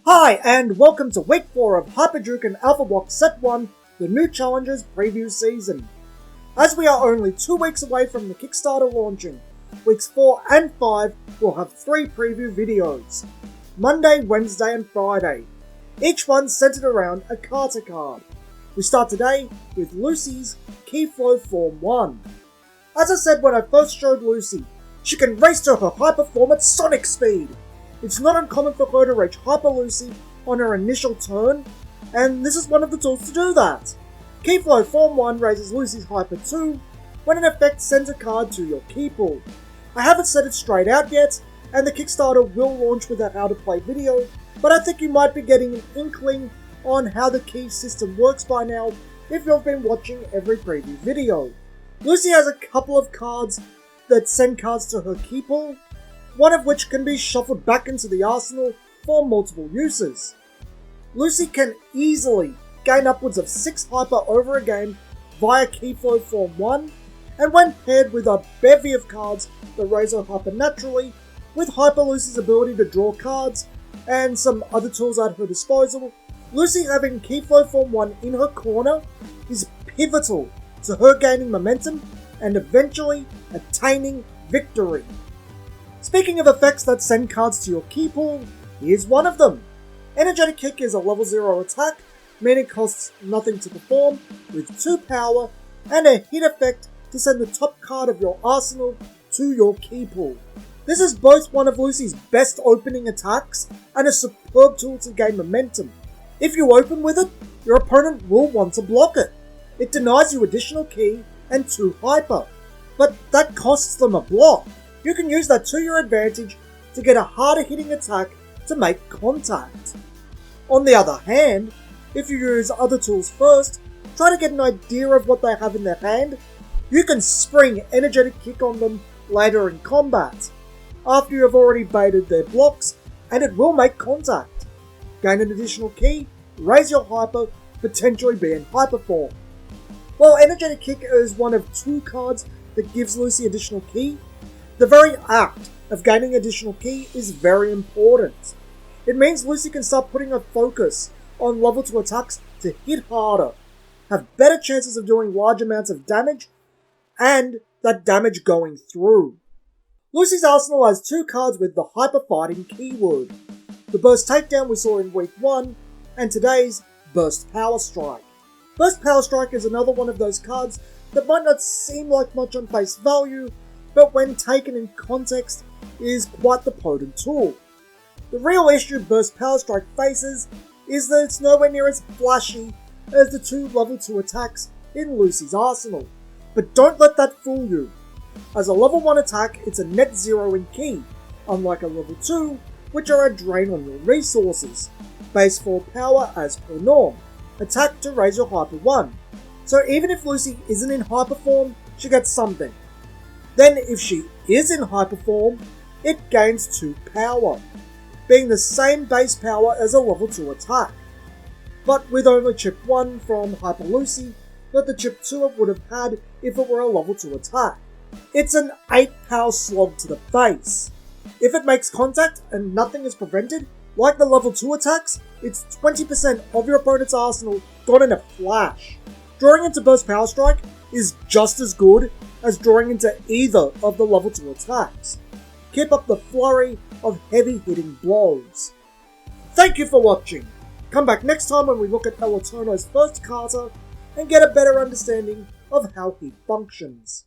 Hi, and welcome to Week 4 of Juken Alpha Block Set 1, the new Challenges Preview Season. As we are only 2 weeks away from the Kickstarter launching, Weeks 4 and 5 will have 3 preview videos, Monday, Wednesday and Friday, each one centered around a Carter card. We start today with Lucy's Keyflow Form 1. As I said when I first showed Lucy, she can race to her hyper form at sonic speed. It's not uncommon for her to reach Hyper Lucy on her initial turn, and this is one of the tools to do that. Keyflow Form 1 raises Lucy's Hyper 2 when an effect sends a card to your key pool. I haven't set it straight out yet, and the Kickstarter will launch with that how to play video, but I think you might be getting an inkling on how the key system works by now if you've been watching every preview video. Lucy has a couple of cards that send cards to her key pool, one of which can be shuffled back into the arsenal for multiple uses. Lucy can easily gain upwards of 6 hyper over a game via Keyflow Form 1, and when paired with a bevy of cards that raise her hyper naturally, with Hyper Lucy's ability to draw cards and some other tools at her disposal, Lucy having Keyflow Form 1 in her corner is pivotal to her gaining momentum and eventually attaining victory. Speaking of effects that send cards to your key pool, here's one of them. Energetic Kick is a level 0 attack, meaning it costs nothing to perform, with 2 power and a hit effect to send the top card of your arsenal to your key pool. This is both one of Lucy's best opening attacks and a superb tool to gain momentum. If you open with it, your opponent will want to block it. It denies you additional key and 2 hyper, but that costs them a block. You can use that to your advantage to get a harder hitting attack to make contact. On the other hand, if you use other tools first, try to get an idea of what they have in their hand, you can spring Energetic Kick on them later in combat, after you have already baited their blocks, and it will make contact. Gain an additional key, raise your hyper, potentially be in hyper form. While Energetic Kick is one of 2 cards that gives Lucy additional key, the very act of gaining additional key is very important. It means Lucy can start putting her focus on level 2 attacks to hit harder, have better chances of doing large amounts of damage, and that damage going through. Lucy's arsenal has 2 cards with the hyper fighting keyword. The Burst Takedown we saw in week 1, and today's Burst Power Strike. Burst Power Strike is another one of those cards that might not seem like much on face value, but when taken in context is quite the potent tool. The real issue Burst Power Strike faces is that it's nowhere near as flashy as the 2 level 2 attacks in Lucy's arsenal. But don't let that fool you. As a level 1 attack, it's a net 0 in key, unlike a level 2, which are a drain on your resources. Base 4 power as per norm. Attack to raise your hyper 1. So even if Lucy isn't in hyper form, she gets something. Then if she is in hyper form, it gains 2 power, being the same base power as a level 2 attack, but with only chip 1 from Hyper Lucy that the chip 2 would have had if it were a level 2 attack. It's an 8 power slog to the face. If it makes contact and nothing is prevented, like the level 2 attacks, it's 20% of your opponent's arsenal gone in a flash. Drawing into Burst Power Strike is just as good as drawing into either of the level 2 attacks. Keep up the flurry of heavy hitting blows. Thank you for watching. Come back next time when we look at El Eterno's first Carter and get a better understanding of how he functions.